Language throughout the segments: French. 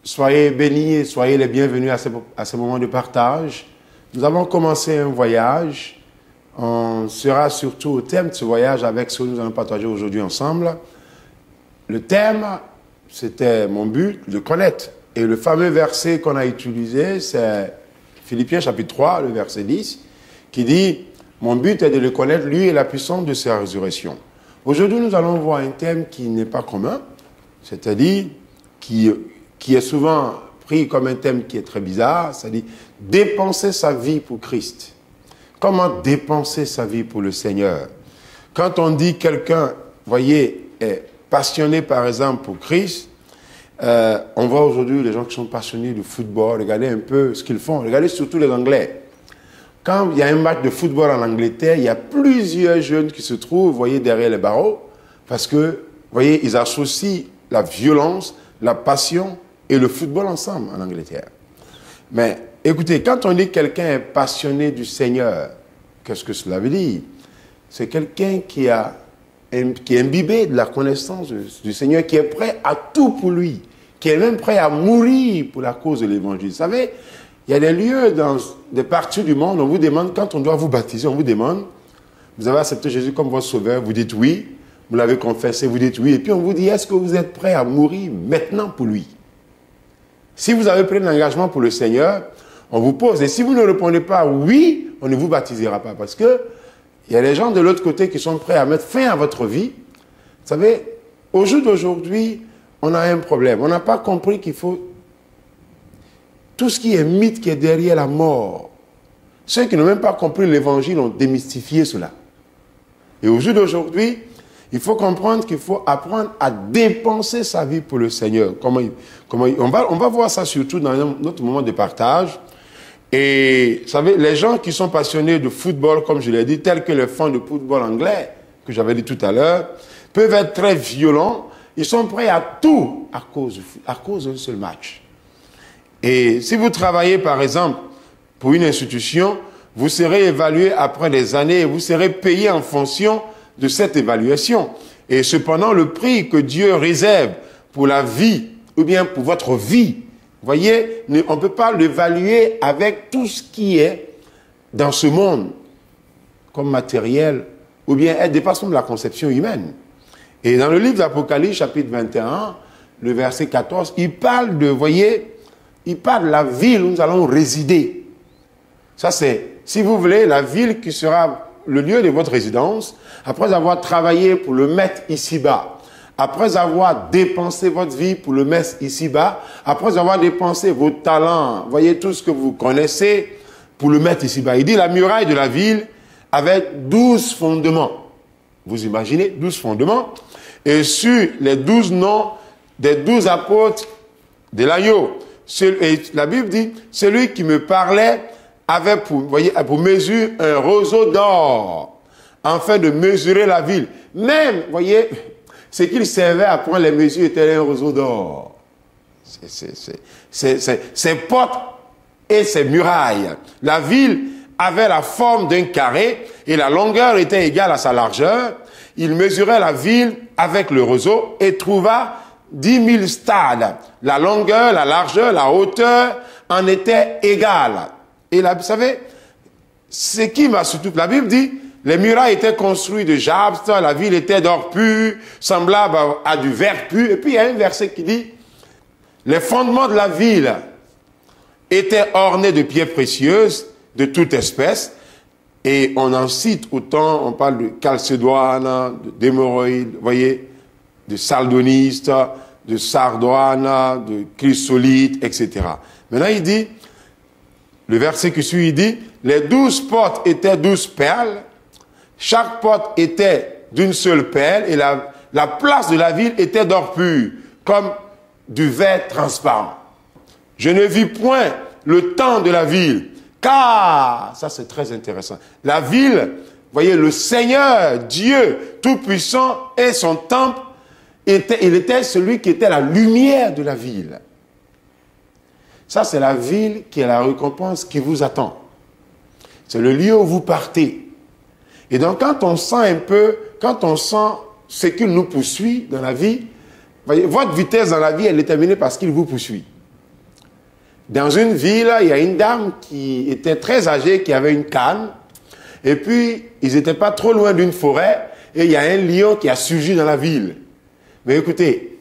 Soyez bénis, soyez les bienvenus à ce moment de partage. Nous avons commencé un voyage. On sera surtout au thème de ce voyage avec ce que nous allons partager aujourd'hui ensemble. Le thème, c'était mon but, de connaître. Et le fameux verset qu'on a utilisé, c'est Philippiens chapitre 3, le verset 10, qui dit « Mon but est de le connaître, lui et la puissance de sa résurrection ». Aujourd'hui, nous allons voir un thème qui n'est pas commun, c'est-à-dire qui est souvent pris comme un thème qui est très bizarre, c'est-à-dire dépenser sa vie pour Christ. Comment dépenser sa vie pour le Seigneur? Quand on dit quelqu'un, voyez, est passionné par exemple pour Christ, on voit aujourd'hui les gens qui sont passionnés de football, regardez un peu ce qu'ils font, regardez surtout les Anglais. Quand il y a un match de football en Angleterre, il y a plusieurs jeunes qui se trouvent, voyez, derrière les barreaux, parce que, voyez, ils associent la violence, la passion et le football ensemble en Angleterre. Mais écoutez, quand on dit que quelqu'un est passionné du Seigneur, qu'est-ce que cela veut dire? C'est quelqu'un qui est imbibé de la connaissance du Seigneur, qui est prêt à tout pour lui, qui est même prêt à mourir pour la cause de l'Évangile. Vous savez, il y a des lieux dans des parties du monde, on vous demande, quand on doit vous baptiser, on vous demande, vous avez accepté Jésus comme votre sauveur, vous dites oui, vous l'avez confessé, vous dites oui, et puis on vous dit, est-ce que vous êtes prêt à mourir maintenant pour lui? Si vous avez pris un engagement pour le Seigneur, on vous pose, et si vous ne répondez pas oui, on ne vous baptisera pas, parce que il y a des gens de l'autre côté qui sont prêts à mettre fin à votre vie. Vous savez, au jour d'aujourd'hui, on a un problème. On n'a pas compris qu'il faut tout ce qui est mythe qui est derrière la mort. Ceux qui n'ont même pas compris l'évangile ont démystifié cela. Et au jour d'aujourd'hui, il faut comprendre qu'il faut apprendre à dépenser sa vie pour le Seigneur. On va voir ça surtout dans notre moment de partage. Et vous savez, les gens qui sont passionnés de football, comme je l'ai dit, tels que les fans de football anglais, que j'avais dit tout à l'heure, peuvent être très violents. Ils sont prêts à tout à cause d'un seul match. Et si vous travaillez, par exemple, pour une institution, vous serez évalué après des années et vous serez payé en fonction de cette évaluation. Et cependant, le prix que Dieu réserve pour la vie, ou bien pour votre vie, vous voyez, on ne peut pas l'évaluer avec tout ce qui est dans ce monde, comme matériel, ou bien elle dépasse même la conception humaine. Et dans le livre d'Apocalypse, chapitre 21, le verset 14, il parle de, voyez, il parle de la ville où nous allons résider. Ça c'est, si vous voulez, la ville qui sera le lieu de votre résidence, après avoir travaillé pour le mettre ici-bas, après avoir dépensé votre vie pour le mettre ici-bas, après avoir dépensé vos talents, voyez tout ce que vous connaissez, pour le mettre ici-bas. Il dit la muraille de la ville avec 12 fondements. Vous imaginez, 12 fondements. Et sur les 12 noms des 12 apôtres de l'agneau. Et la Bible dit, celui qui me parlait avait pour mesure un roseau d'or, afin de mesurer la ville. Même, voyez, ce qu'il servait à prendre les mesures était un roseau d'or. Ses portes et ses murailles. La ville avait la forme d'un carré et la longueur était égale à sa largeur. Il mesurait la ville avec le roseau et trouva 10 000 stades. La longueur, la largeur, la hauteur en étaient égales. Et là, vous savez, ce qui m'a surtout... La Bible dit, les murailles étaient construites de jaspe, la ville était d'or pur, semblable à du verre pur. Et puis il y a un verset qui dit, les fondements de la ville étaient ornés de pierres précieuses, de toute espèce. Et on en cite autant, on parle de calcédoine, d'émeraude, vous voyez, de saldoniste, de sardoine, de chrysolite, etc. Maintenant il dit, le verset qui suit, il dit, les 12 portes étaient 12 perles, chaque porte était d'une seule perle, et la place de la ville était d'or pur, comme du verre transparent. Je ne vis point le temps de la ville, car, ça c'est très intéressant, la ville, voyez, le Seigneur, Dieu Tout-Puissant et son temple, il était celui qui était la lumière de la ville. Ça, c'est la ville qui est la récompense qui vous attend. C'est le lieu où vous partez. Et donc, quand on sent ce qu'il nous poursuit dans la vie, voyez, votre vitesse dans la vie, elle est déterminée par ce qu'il vous poursuit. dans une ville, il y a une dame qui était très âgée, qui avait une canne. Et puis, ils n'étaient pas trop loin d'une forêt. Et il y a un lion qui a surgi dans la ville. Mais écoutez,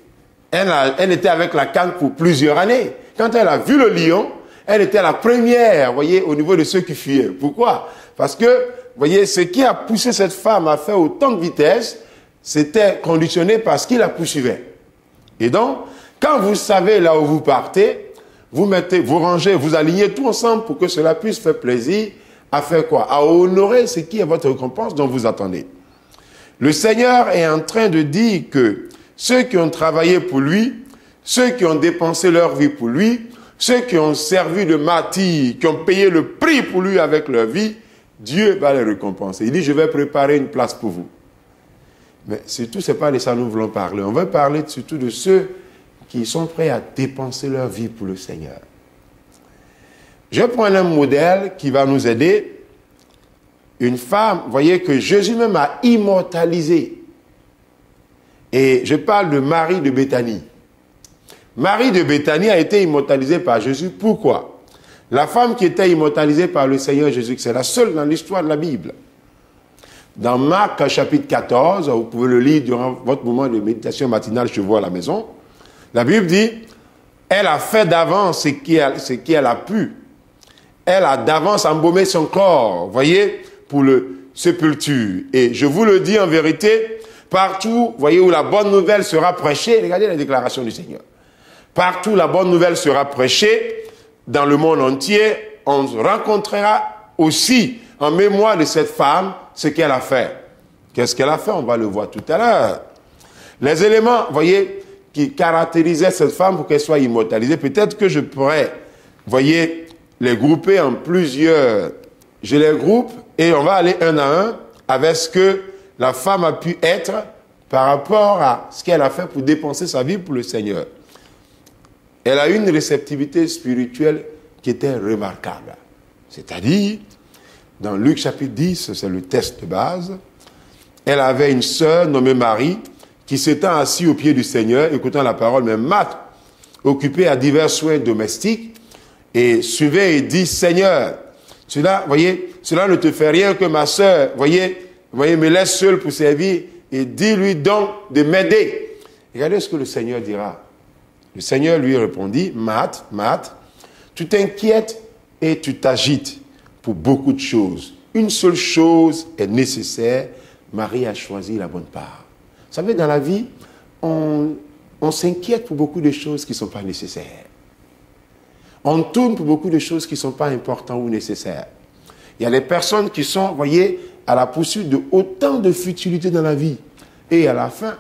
elle était avec la canne pour plusieurs années. Quand elle a vu le lion, elle était la première, vous voyez, au niveau de ceux qui fuyaient. Pourquoi? Parce que, vous voyez, ce qui a poussé cette femme à faire autant de vitesse, c'était conditionné par ce qui la poursuivait. Et donc, quand vous savez là où vous partez, vous rangez, vous alignez tout ensemble pour que cela puisse faire plaisir à faire quoi? À honorer ce qui est votre récompense dont vous attendez. Le Seigneur est en train de dire que ceux qui ont travaillé pour lui, ceux qui ont dépensé leur vie pour lui, ceux qui ont servi de martyrs, qui ont payé le prix pour lui avec leur vie, Dieu va les récompenser. Il dit, je vais préparer une place pour vous. Mais surtout, ce n'est pas de ça que nous voulons parler. On va parler surtout de ceux qui sont prêts à dépenser leur vie pour le Seigneur. Je prends un modèle qui va nous aider. Une femme, vous voyez, que Jésus même a immortalisé. Et je parle de Marie de Béthanie. Marie de Béthanie a été immortalisée par Jésus. Pourquoi? La femme qui était immortalisée par le Seigneur Jésus, c'est la seule dans l'histoire de la Bible. Dans Marc chapitre 14, vous pouvez le lire durant votre moment de méditation matinale chez vous à la maison, la Bible dit, elle a fait d'avance ce qu'elle a pu. Elle a d'avance embaumé son corps, vous voyez, pour le sépulture. Et je vous le dis en vérité, partout, vous voyez, où la bonne nouvelle sera prêchée, regardez la déclaration du Seigneur. Partout, la bonne nouvelle sera prêchée, dans le monde entier, on rencontrera aussi, en mémoire de cette femme, ce qu'elle a fait. Qu'est-ce qu'elle a fait? On va le voir tout à l'heure. Les éléments, vous voyez, qui caractérisaient cette femme pour qu'elle soit immortalisée, peut-être que je pourrais, vous voyez, les grouper en plusieurs. Je les groupe et on va aller un à un avec ce que la femme a pu être par rapport à ce qu'elle a fait pour dépenser sa vie pour le Seigneur. Elle a une réceptivité spirituelle qui était remarquable. C'est-à-dire, dans Luc chapitre 10, c'est le texte de base, elle avait une sœur nommée Marie qui s'étant assise au pied du Seigneur, écoutant la parole, mais Marthe, occupée à divers soins domestiques, et suivait et dit, Seigneur, cela, voyez, cela ne te fait rien que ma sœur, voyez, me laisse seule pour servir, et dis-lui donc de m'aider. Regardez ce que le Seigneur dira. Le Seigneur lui répondit, Marthe, tu t'inquiètes et tu t'agites pour beaucoup de choses. Une seule chose est nécessaire, Marie a choisi la bonne part. Vous savez, dans la vie, on s'inquiète pour beaucoup de choses qui ne sont pas nécessaires. On tourne pour beaucoup de choses qui ne sont pas importantes ou nécessaires. Il y a des personnes qui sont, vous voyez, à la poursuite de autant de futilités dans la vie. Et à la fin,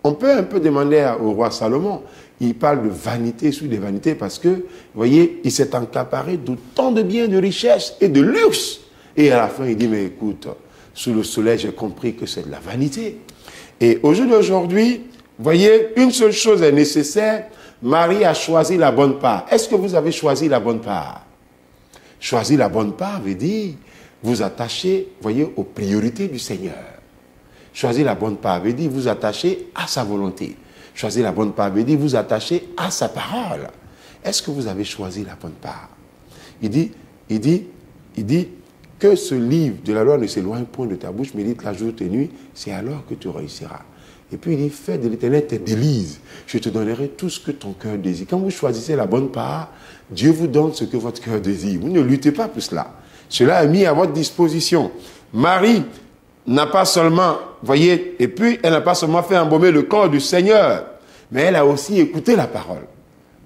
on peut un peu demander au roi Salomon, il parle de vanité sur des vanités parce que, vous voyez, il s'est accaparé d'autant de biens, de richesses et de luxe. Et à la fin, il dit, mais écoute, sous le soleil, j'ai compris que c'est de la vanité. Et au jour d'aujourd'hui, vous voyez, une seule chose est nécessaire, Marie a choisi la bonne part. Est-ce que vous avez choisi la bonne part? Choisir la bonne part veut dire vous attacher, vous voyez, aux priorités du Seigneur. Choisir la bonne part veut dire vous attacher à sa volonté. Choisir la bonne part veut dire vous attacher à sa parole. Est-ce que vous avez choisi la bonne part? Il dit que ce livre de la loi ne s'éloigne point de ta bouche, médite la jour et nuit, c'est alors que tu réussiras. Et puis il dit, fais de l'Éternel tes délices, je te donnerai tout ce que ton cœur désire. Quand vous choisissez la bonne part, Dieu vous donne ce que votre cœur désire. Vous ne luttez pas pour cela. Cela est mis à votre disposition. Marie n'a pas seulement, voyez, et puis elle n'a pas seulement fait embaumer le corps du Seigneur, mais elle a aussi écouté la parole.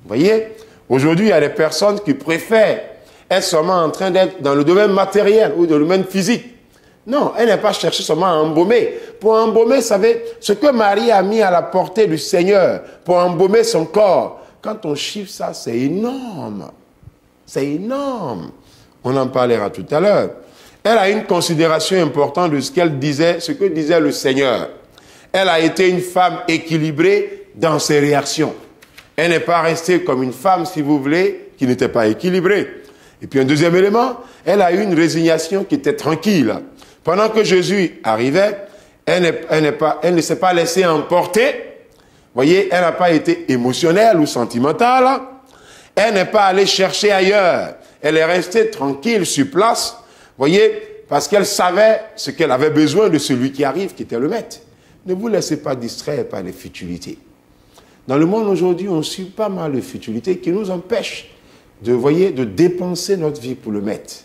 Vous voyez, aujourd'hui il y a des personnes qui préfèrent être seulement en train d'être dans le domaine matériel ou dans le domaine physique. Non, elle n'a pas cherché seulement à embaumer. Pour embaumer, vous savez, ce que Marie a mis à la portée du Seigneur, pour embaumer son corps, quand on chiffre ça, c'est énorme. C'est énorme. On en parlera tout à l'heure. Elle a une considération importante de ce qu'elle disait, ce que disait le Seigneur. Elle a été une femme équilibrée dans ses réactions. Elle n'est pas restée comme une femme, si vous voulez, qui n'était pas équilibrée. Et puis un deuxième élément, elle a eu une résignation qui était tranquille. Pendant que Jésus arrivait, elle ne s'est pas laissée emporter. Vous voyez, elle n'a pas été émotionnelle ou sentimentale. Elle n'est pas allée chercher ailleurs. Elle est restée tranquille sur place, voyez, parce qu'elle savait ce qu'elle avait besoin de celui qui arrive, qui était le maître. Ne vous laissez pas distraire par les futilités. Dans le monde aujourd'hui, on suit pas mal de futilités qui nous empêchent de, voyez, de dépenser notre vie pour le maître.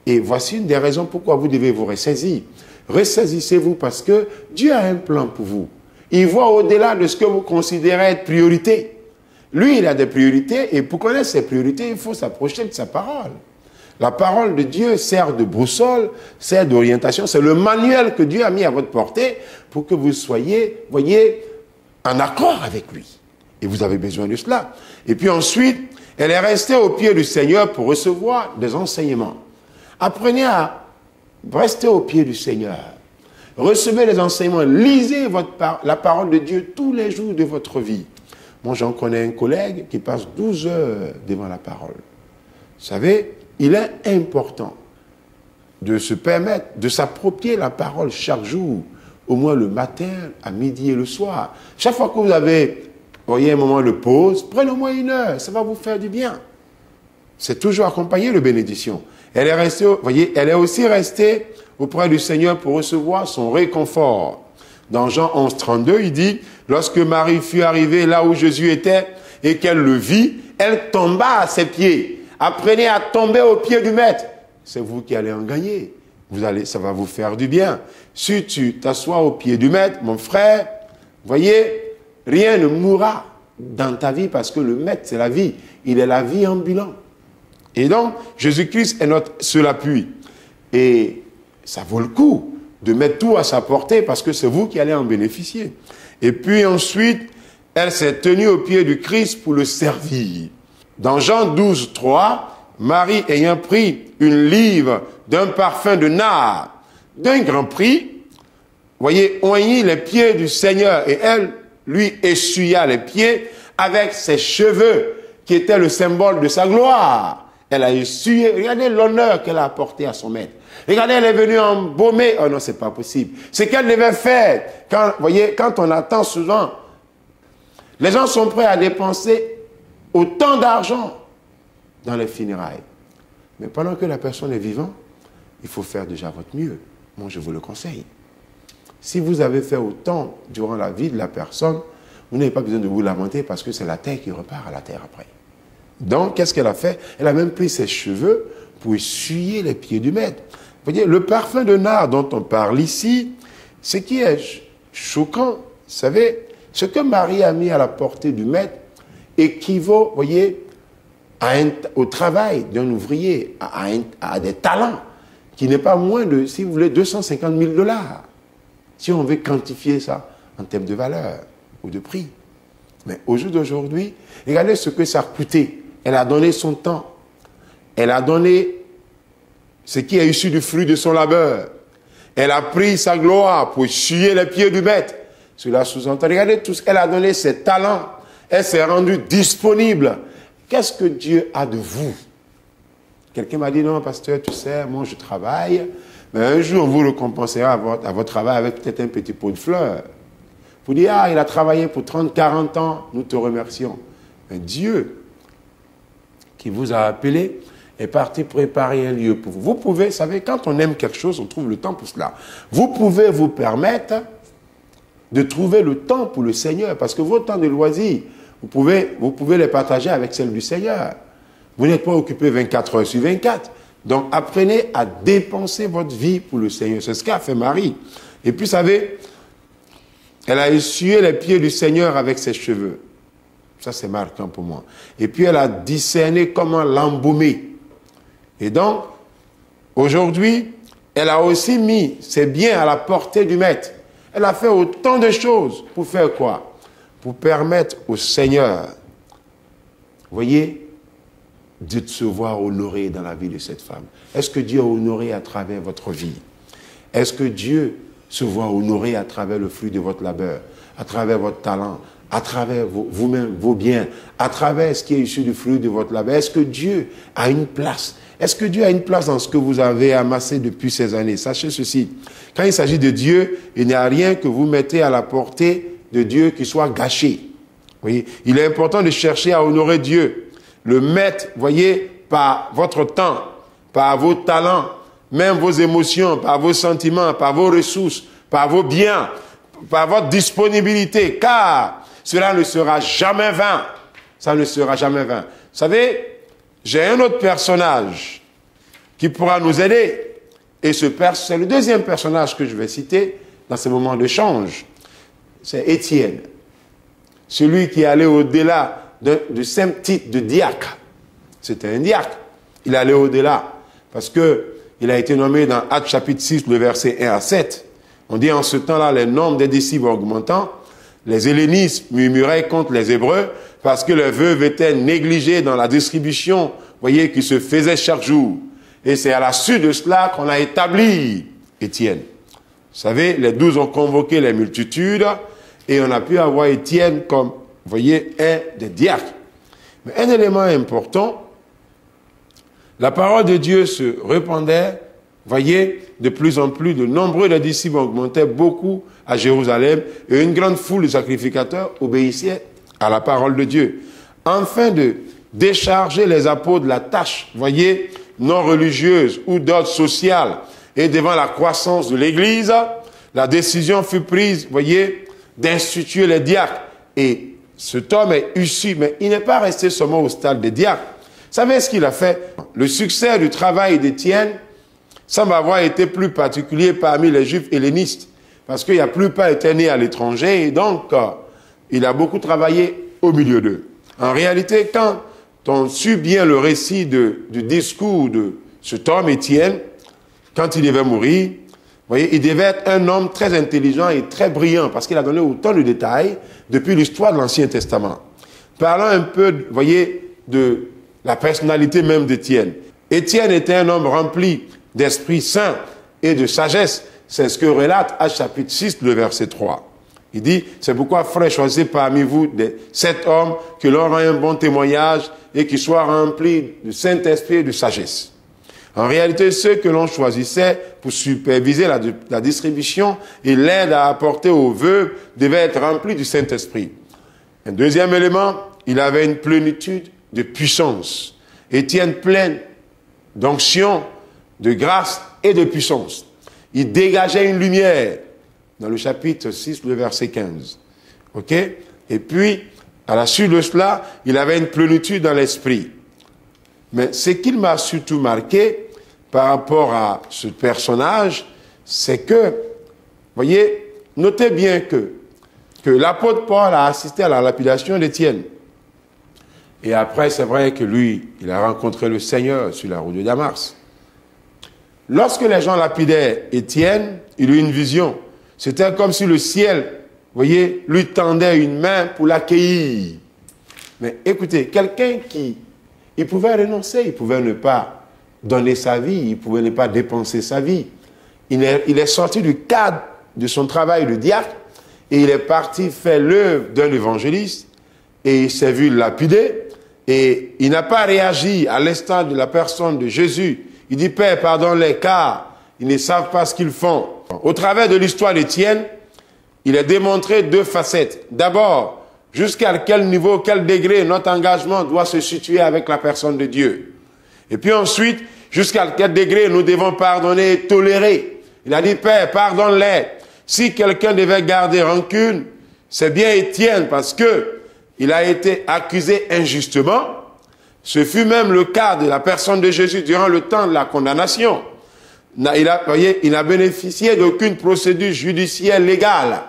Et voici une des raisons pourquoi vous devez vous ressaisir. Ressaisissez-vous parce que Dieu a un plan pour vous. Il voit au-delà de ce que vous considérez être priorité. Lui, il a des priorités et pour connaître ses priorités, il faut s'approcher de sa parole. La parole de Dieu sert de boussole, sert d'orientation. C'est le manuel que Dieu a mis à votre portée pour que vous soyez, voyez, en accord avec lui. Et vous avez besoin de cela. Et puis ensuite, elle est restée au pied du Seigneur pour recevoir des enseignements. Apprenez à rester au pied du Seigneur. Recevez les enseignements. Lisez la parole de Dieu tous les jours de votre vie. Moi, j'en connais un collègue qui passe 12 heures devant la parole. Vous savez, il est important de se permettre de s'approprier la parole chaque jour, au moins le matin, à midi et le soir. Chaque fois que vous avez, voyez, un moment de pause, prenez au moins 1 heure, ça va vous faire du bien. C'est toujours accompagné de bénédiction. Elle est restée, voyez, elle est aussi restée auprès du Seigneur pour recevoir son réconfort. Dans Jean 11, 32, il dit, lorsque Marie fut arrivée là où Jésus était et qu'elle le vit, elle tomba à ses pieds. Apprenez à tomber aux pieds du maître. C'est vous qui allez en gagner. Ça va vous faire du bien. Si tu t'assois aux pieds du maître, mon frère, voyez, rien ne mourra dans ta vie parce que le maître, c'est la vie. Il est la vie ambulante. Et donc, Jésus-Christ est notre seul appui. Et ça vaut le coup de mettre tout à sa portée parce que c'est vous qui allez en bénéficier. Et puis ensuite, elle s'est tenue au pied du Christ pour le servir. Dans Jean 12, 3, Marie ayant pris une livre d'un parfum de nard d'un grand prix, voyez, oignit les pieds du Seigneur et elle lui essuya les pieds avec ses cheveux qui étaient le symbole de sa gloire. Elle a essuyé, regardez l'honneur qu'elle a apporté à son maître. Regardez, elle est venue embaumer. Oh non, c'est pas possible. C'est qu'elle devait faire. Quand, voyez, quand on attend souvent, les gens sont prêts à dépenser autant d'argent dans les funérailles. Mais pendant que la personne est vivante, il faut faire déjà votre mieux. Moi, je vous le conseille. Si vous avez fait autant durant la vie de la personne, vous n'avez pas besoin de vous lamenter parce que c'est la terre qui repart à la terre après. Donc, qu'est-ce qu'elle a fait? Elle a même pris ses cheveux pour essuyer les pieds du maître. Vous voyez, le parfum de nard dont on parle ici, ce qui est choquant, vous savez, ce que Marie a mis à la portée du maître équivaut, vous voyez, au travail d'un ouvrier, à des talents, qui n'est pas moins de, si vous voulez, 250 000 $. Si on veut quantifier ça en termes de valeur ou de prix. Mais au jour d'aujourd'hui, regardez ce que ça a coûté. Elle a donné son temps. Elle a donné ce qui est issu du fruit de son labeur. Elle a pris sa gloire pour essuyer les pieds du maître. Cela sous-entend, regardez tout ce qu'elle a donné, ses talents. Elle s'est rendue disponible. Qu'est-ce que Dieu a de vous? Quelqu'un m'a dit, non, pasteur, tu sais, moi je travaille, mais un jour vous récompenserez à votre travail avec peut-être un petit pot de fleurs. Vous dites, ah, il a travaillé pour 30, 40 ans, nous te remercions. Mais Dieu, qui vous a appelé, est parti préparer un lieu pour vous. Vous pouvez, vous savez, quand on aime quelque chose, on trouve le temps pour cela. Vous pouvez vous permettre de trouver le temps pour le Seigneur, parce que vos temps de loisirs, vous pouvez les partager avec celle du Seigneur. Vous n'êtes pas occupé 24 heures sur 24. Donc, apprenez à dépenser votre vie pour le Seigneur. C'est ce qu'a fait Marie. Et puis, vous savez, elle a essuyé les pieds du Seigneur avec ses cheveux. Ça, c'est marquant pour moi. Et puis, elle a discerné comment l'embaumer. Et donc, aujourd'hui, elle a aussi mis ses biens à la portée du maître. Elle a fait autant de choses pour faire quoi? Pour permettre au Seigneur, vous voyez, de se voir honoré dans la vie de cette femme. Est-ce que Dieu est honoré à travers votre vie? Est-ce que Dieu se voit honoré à travers le fruit de votre labeur, à travers votre talent, à travers vous-même, vos biens, à travers ce qui est issu du fruit de votre labeur? Est-ce que Dieu a une place? Est-ce que Dieu a une place dans ce que vous avez amassé depuis ces années? Sachez ceci, quand il s'agit de Dieu, il n'y a rien que vous mettez à la portée de Dieu qui soit gâché. Oui, il est important de chercher à honorer Dieu. le mettre, voyez, par votre temps, par vos talents, même vos émotions, par vos sentiments, par vos ressources, par vos biens, par votre disponibilité, car cela ne sera jamais vain. Ça ne sera jamais vain. Vous savez, j'ai un autre personnage qui pourra nous aider. Et c'est le deuxième personnage que je vais citer dans ce moment d'échange. C'est Étienne. Celui qui est allé au-delà du simple titre de diacre. C'était un diacre. Il allait au-delà. Parce qu'il a été nommé dans Actes chapitre 6, le verset 1 à 7. On dit en ce temps-là, les nombres des disciples augmentant, les hellénistes murmuraient contre les Hébreux parce que les veuves étaient négligées dans la distribution, voyez, qui se faisait chaque jour. Et c'est à la suite de cela qu'on a établi Étienne. Vous savez, les 12 ont convoqué les multitudes et on a pu avoir Étienne comme, vous voyez, un des diacres. Mais un élément important, la parole de Dieu se répandait, voyez, de plus en plus, de nombreux des disciples augmentaient beaucoup à Jérusalem et une grande foule de sacrificateurs obéissaient à la parole de Dieu. Afin de décharger les apôtres de la tâche, voyez, non religieuse ou d'ordre social, et devant la croissance de l'Église, la décision fut prise, voyez, d'instituer les diacres. Et cet homme est issu, mais il n'est pas resté seulement au stade des diacres. Vous savez ce qu'il a fait? Le succès du travail d'Étienne semble avoir été plus particulier parmi les Juifs hellénistes, parce qu'il n'y a plus pas été né à l'étranger, et donc il a beaucoup travaillé au milieu d'eux. En réalité, quand on suit bien le récit du discours de cet homme Étienne, quand il devait mourir, vous voyez, il devait être un homme très intelligent et très brillant, parce qu'il a donné autant de détails depuis l'histoire de l'Ancien Testament. Parlons un peu, vous voyez, de la personnalité même d'Étienne. Étienne était un homme rempli d'Esprit Saint et de sagesse. C'est ce que relate Actes chapitre 6, le verset 3. Il dit, c'est pourquoi, frère, choisissez parmi vous 7 hommes que l'on rend un bon témoignage et qui soient remplis de Saint-Esprit et de sagesse. En réalité, ceux que l'on choisissait pour superviser la distribution et l'aide à apporter aux vœux devaient être remplis du Saint-Esprit. Un deuxième élément, il avait une plénitude de puissance. Étienne plein d'onction, de grâce et de puissance. Il dégageait une lumière dans le chapitre 6, le verset 15. OK? Et puis, à la suite de cela, il avait une plénitude dans l'esprit. Mais ce qui m'a surtout marqué par rapport à ce personnage, c'est que, voyez, notez bien que l'apôtre Paul a assisté à la lapidation d'Étienne. Et après, c'est vrai que lui, il a rencontré le Seigneur sur la route de Damas. Lorsque les gens lapidaient Étienne, il eut une vision. C'était comme si le ciel, vous voyez, lui tendait une main pour l'accueillir. Mais écoutez, quelqu'un il pouvait renoncer, il pouvait ne pas donner sa vie, il pouvait ne pas dépenser sa vie. Il est sorti du cadre de son travail de diacre et il est parti faire l'œuvre d'un évangéliste et il s'est vu lapider et il n'a pas réagi à l'instant de la personne de Jésus. Il dit, Père, pardonne-les car ils ne savent pas ce qu'ils font. Au travers de l'histoire d'Étienne, il est démontré 2 facettes. D'abord, jusqu'à quel niveau, quel degré notre engagement doit se situer avec la personne de Dieu. Et puis ensuite, jusqu'à quel degré nous devons pardonner et tolérer. Il a dit, Père, pardonne-les. Si quelqu'un devait garder rancune, c'est bien Étienne parce que il a été accusé injustement. Ce fut même le cas de la personne de Jésus durant le temps de la condamnation. Il n'a bénéficié d'aucune procédure judiciaire légale.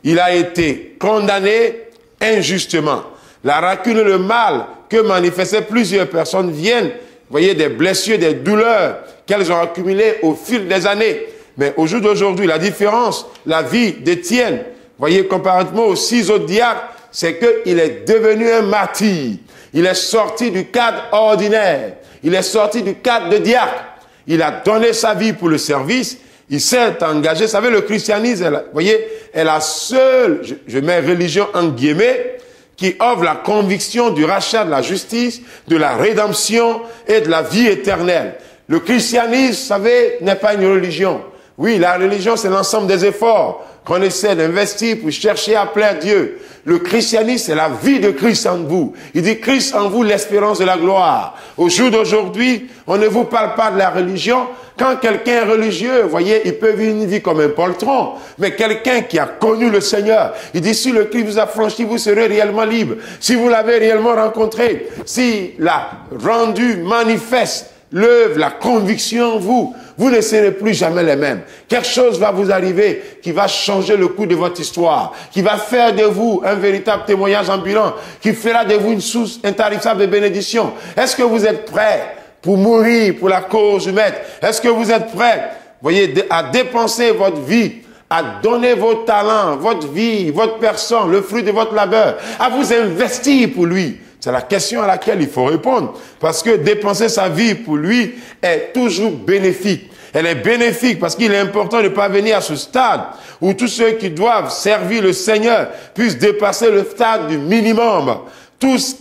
Il a été condamné injustement. La rancune et le mal que manifestaient plusieurs personnes viennent, voyez, des blessures, des douleurs qu'elles ont accumulées au fil des années. Mais au jour d'aujourd'hui, la différence, la vie d'Étienne, voyez, comparativement aux 6 autres diacres, c'est qu'il est devenu un martyr. Il est sorti du cadre ordinaire. Il est sorti du cadre de diacre. Il a donné sa vie pour le service. Il s'est engagé. Vous savez, le christianisme, vous voyez, est la seule, je mets religion en guillemets, qui offre la conviction du rachat de la justice, de la rédemption et de la vie éternelle. Le christianisme, vous savez, n'est pas une religion. Oui, la religion, c'est l'ensemble des efforts qu'on essaie d'investir pour chercher à plaire Dieu. Le christianisme, c'est la vie de Christ en vous. Il dit Christ en vous, l'espérance de la gloire. Au jour d'aujourd'hui, on ne vous parle pas de la religion. Quand quelqu'un est religieux, vous voyez, il peut vivre une vie comme un poltron. Mais quelqu'un qui a connu le Seigneur, il dit si le Christ vous a franchi, vous serez réellement libre. Si vous l'avez réellement rencontré, s'il a rendu manifeste l'œuvre, la conviction en vous, vous ne serez plus jamais les mêmes. Quelque chose va vous arriver qui va changer le cours de votre histoire, qui va faire de vous un véritable témoignage ambulant, qui fera de vous une source intarissable de bénédiction. Est-ce que vous êtes prêts pour mourir pour la cause du Maître? Est-ce que vous êtes prêts, voyez, à dépenser votre vie, à donner vos talents, votre vie, votre personne, le fruit de votre labeur, à vous investir pour lui? C'est la question à laquelle il faut répondre. Parce que dépenser sa vie pour lui est toujours bénéfique. Elle est bénéfique parce qu'il est important de parvenir à ce stade où tous ceux qui doivent servir le Seigneur puissent dépasser le stade du minimum. Tout ce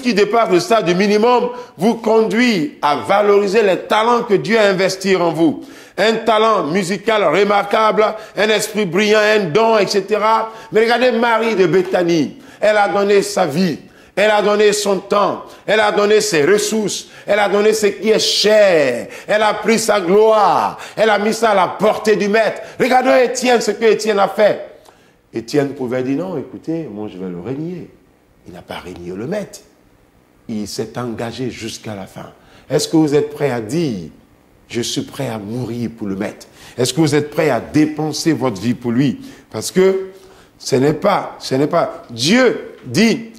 qui dépasse le stade du minimum vous conduit à valoriser les talents que Dieu a investis en vous. Un talent musical remarquable, un esprit brillant, un don, etc. Mais regardez Marie de Béthanie. Elle a donné sa vie. Elle a donné son temps, elle a donné ses ressources, elle a donné ce qui est cher, elle a pris sa gloire, elle a mis ça à la portée du Maître. Regardez Étienne, ce que Étienne a fait. Étienne pouvait dire non, écoutez, moi je vais le régner. Il n'a pas régné le Maître. Il s'est engagé jusqu'à la fin. Est-ce que vous êtes prêts à dire, je suis prêt à mourir pour le Maître? Est-ce que vous êtes prêts à dépenser votre vie pour lui? Parce que ce n'est pas, Dieu dit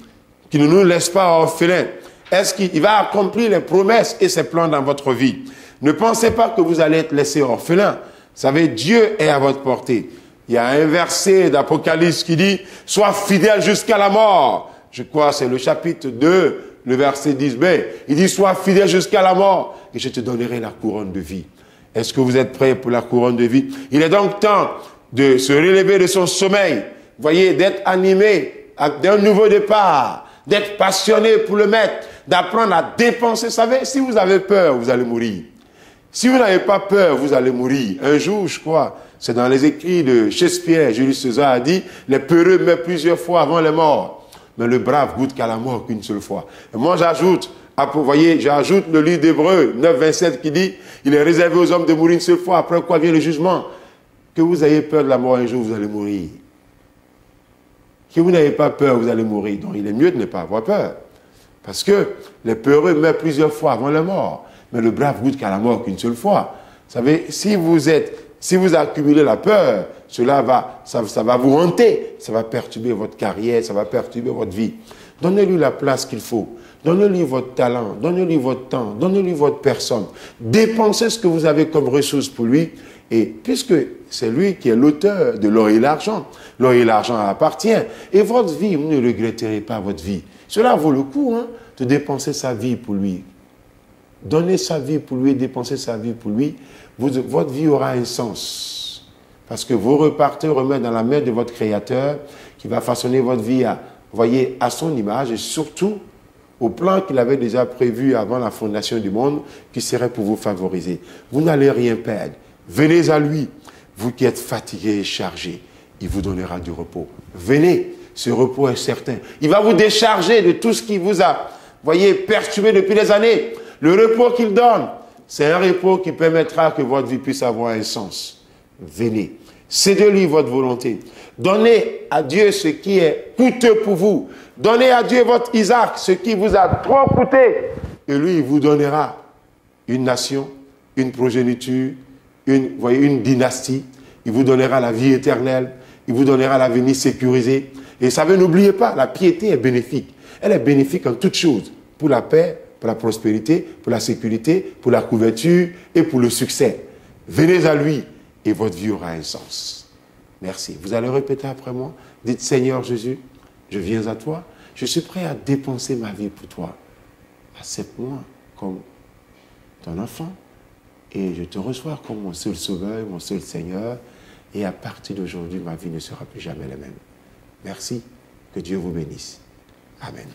qu'il ne nous laisse pas orphelins. Est-ce qu'il va accomplir les promesses et ses plans dans votre vie? Ne pensez pas que vous allez être laissé orphelin. Vous savez, Dieu est à votre portée. Il y a un verset d'Apocalypse qui dit « Sois fidèle jusqu'à la mort ». Je crois c'est le chapitre 2, le verset 10b. Il dit « Sois fidèle jusqu'à la mort et je te donnerai la couronne de vie ». Est-ce que vous êtes prêts pour la couronne de vie? Il est donc temps de se relever de son sommeil. Voyez, d'être animé d'un nouveau départ, d'être passionné pour le Maître, d'apprendre à dépenser. Vous savez, si vous avez peur, vous allez mourir. Si vous n'avez pas peur, vous allez mourir. Un jour, je crois, c'est dans les écrits de Shakespeare, Julius César a dit, les peureux meurent plusieurs fois avant les morts, mais le brave goûte qu'à la mort qu'une seule fois. Et moi, j'ajoute le livre d'Hébreux 9, 27 qui dit, il est réservé aux hommes de mourir une seule fois, après quoi vient le jugement. Que vous ayez peur de la mort un jour, vous allez mourir. Que vous n'avez pas peur, vous allez mourir. Donc il est mieux de ne pas avoir peur. Parce que les peureux meurent plusieurs fois avant la mort. Mais le brave goûte qu'à la mort qu'une seule fois. Vous savez, si vous accumulez la peur, ça va vous hanter. Ça va perturber votre carrière, ça va perturber votre vie. Donnez-lui la place qu'il faut. Donnez-lui votre talent, donnez-lui votre temps, donnez-lui votre personne. Dépensez ce que vous avez comme ressource pour lui. Et puisque c'est lui qui est l'auteur de l'or et l'argent appartient. Et votre vie, vous ne regretterez pas votre vie. Cela vaut le coup de dépenser sa vie pour lui. Donner sa vie pour lui, dépenser sa vie pour lui. Votre vie aura un sens. Parce que vous repartez remettre dans la main de votre Créateur qui va façonner votre vie à son image et surtout au plan qu'il avait déjà prévu avant la fondation du monde qui serait pour vous favoriser. Vous n'allez rien perdre. Venez à lui, vous qui êtes fatigués et chargés, il vous donnera du repos. Venez, ce repos est certain. Il va vous décharger de tout ce qui vous a, perturbé depuis des années. Le repos qu'il donne, c'est un repos qui permettra que votre vie puisse avoir un sens. Venez, cédez-lui votre volonté. Donnez à Dieu ce qui est coûteux pour vous. Donnez à Dieu votre Isaac, ce qui vous a trop coûté. Et lui, il vous donnera une nation, une progéniture, une dynastie. Il vous donnera la vie éternelle. Il vous donnera l'avenir sécurisé. Et savez, n'oubliez pas, la piété est bénéfique. Elle est bénéfique en toutes choses. Pour la paix, pour la prospérité, pour la sécurité, pour la couverture et pour le succès. Venez à lui et votre vie aura un sens. Merci. Vous allez répéter après moi. Dites, Seigneur Jésus, je viens à toi. Je suis prêt à dépenser ma vie pour toi. Accepte-moi comme ton enfant. Et je te reçois comme mon seul sauveur, mon seul Seigneur. Et à partir d'aujourd'hui, ma vie ne sera plus jamais la même. Merci. Que Dieu vous bénisse. Amen.